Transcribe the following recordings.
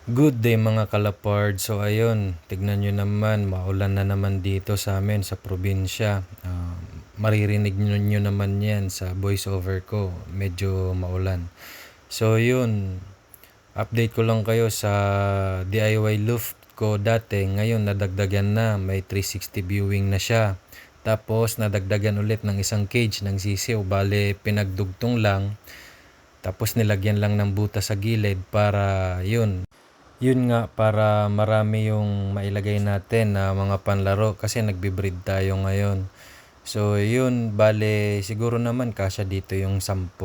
Good day mga kalapard. So ayun, tignan nyo naman, maulan na naman dito sa amin sa probinsya. Maririnig nyo naman yan sa voice over ko, medyo maulan. So yun, update ko lang kayo sa DIY loft ko dati. Ngayon nadagdagan na, may 360 viewing na siya. Tapos nadagdagan ulit ng isang cage ng sisiw, bale pinagdugtong lang. Tapos nilagyan lang ng buta sa gilid para yun nga, para marami yung mailagay natin na mga panlaro kasi nagbi-breed tayo ngayon. So yun, bale siguro naman kasya dito yung 10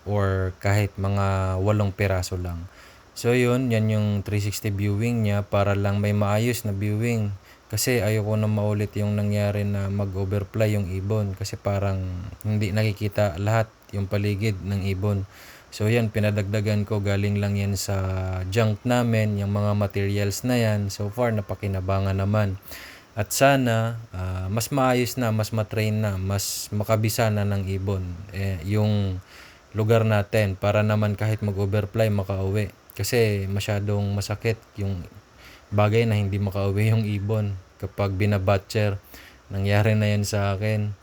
or kahit mga 8 piraso lang. So yun, yan yung 360 viewing niya para lang may maayos na viewing. Kasi ayoko na maulit yung nangyari na mag-overfly yung ibon kasi parang hindi nakikita lahat yung paligid ng ibon. So yan, pinadagdagan ko, galing lang yan sa junk namin, yung mga materials na yan. So far, napakinabangan naman. At sana, mas maayos na, mas matrain na, mas makabisa na ng ibon. Yung lugar natin para naman kahit mag-overfly, makauwi. Kasi masyadong masakit yung bagay na hindi makauwi yung ibon kapag binabatcher. Nangyari na yan sa akin.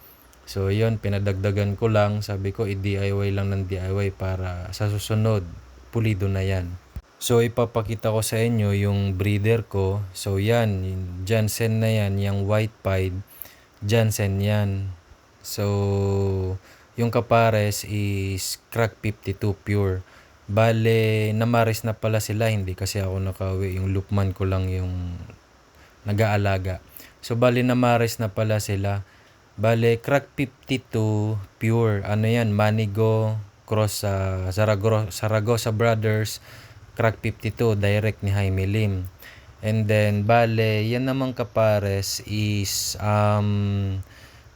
So yun, pinadagdagan ko lang. Sabi ko i-DIY lang ng DIY para sa susunod, pulido na yan. So ipapakita ko sa inyo yung breeder ko. So yan, yung Jansen na yan, yung white pied, Jansen yan. So yung kapares is Crack 52 pure. Bale, namaris na pala sila, hindi kasi ako nakauwi. Yung loopman ko lang yung nag-aalaga. So bale, namaris na pala sila. Bale, Crack 52 pure. Ano yan? Manigo cross sa Zaragoza Brothers. Crack 52 direct ni Jaime Lim. And then bale, yan namang kapares is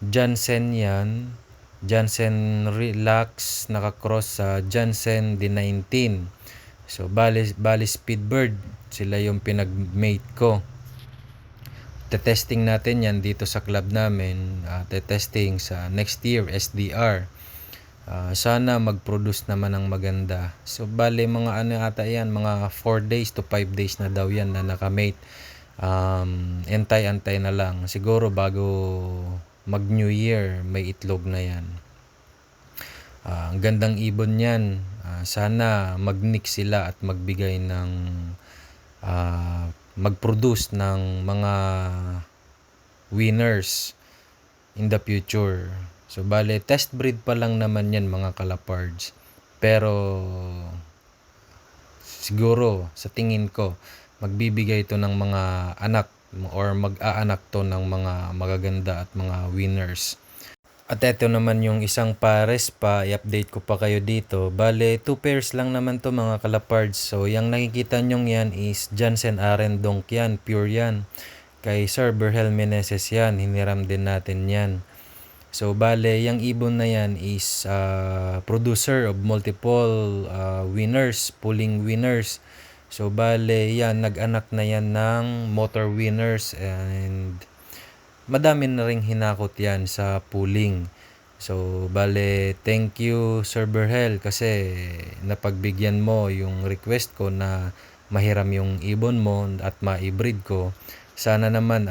Jansen yan. Jansen Relax nakakross sa Jansen D19. So bale Speedbird sila yung pinag-mate ko. Testing natin yan dito sa club namin, testing sa next year SDR. Sana mag-produce naman ng maganda. So bale mga ano ata yan, mga 4 days to 5 days na daw yan na nakamate. Antay-antay na lang. Siguro bago mag New Year may itlog na yan. Ang gandang ibon yan. Sana mag-mix sila at magbigay ng mag-produce ng mga winners in the future. So bale, test breed pa lang naman yan mga kalapards. Pero siguro sa tingin ko magbibigay ito ng mga anak or mag-aanak to ng mga magaganda at mga winners. At eto naman yung isang pares pa, i-update ko pa kayo dito. Bale, 2 pairs lang naman to mga kalapards. So, yung nakikita nyong yan is Jansen Arendonk yan, pure yan. Kay Sir Berhel Meneses yan, hiniram din natin yan. So, bale, yung ibon na yan is producer of multiple winners, pulling winners. So, bale, yan, nag-anak na yan ng motor winners and madami na ring hinakot yan sa pooling. So, bale, thank you Sir Berhel kasi napagbigyan mo yung request ko na mahiram yung ibon mo at ma-breed ko. Sana naman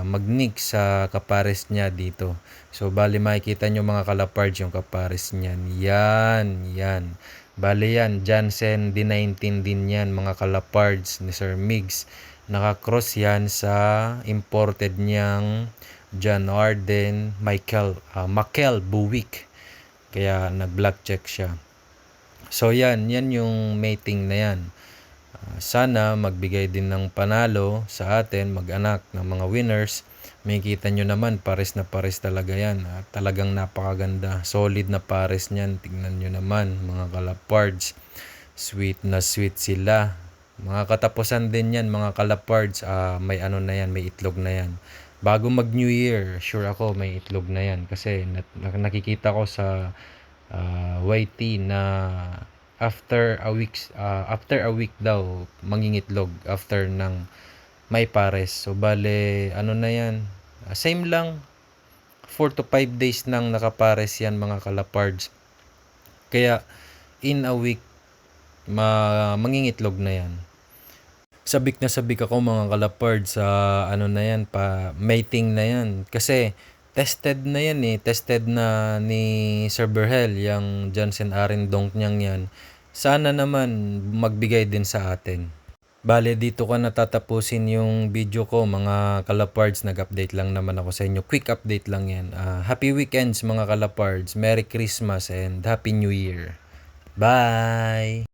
mag-mix sa kapares niya dito. So, bale, makikita nyo mga kalapards yung kapares niyan. Yan. Bale yan, Jansen D19 din yan mga kalapards ni Sir Migs. Nakakross yan sa imported niyang John Arden Makel Buwik. Kaya nag-black check siya. So yan yung mating na yan. Sana magbigay din ng panalo sa atin, mag-anak ng mga winners. Makikita nyo naman, pares na pares talaga yan. Talagang napakaganda. Solid na pares niyan. Tingnan nyo naman mga kalapards. Sweet na sweet sila. Mga katapusan din yan mga kalapards. May ano na yan, may itlog na yan. Bago mag New Year, sure ako may itlog na yan. Kasi nakikita ko sa YT na after a week daw mangingitlog after ng may pares. So bale ano na yan, same lang, 4 to 5 days nang nakapares yan mga kalapards. Kaya in a week mangingitlog na yan. Sabik na sabik ako mga kalapard sa ano na yan, mating na yan. Kasi tested na yan eh. Tested na ni Sir Berhel, yung Johnson Arendonk niyang yan. Sana naman magbigay din sa atin. Bale, dito ko natatapusin yung video ko mga kalapards. Nag-update lang naman ako sa inyo. Quick update lang yan. Happy weekends mga kalapards. Merry Christmas and Happy New Year. Bye!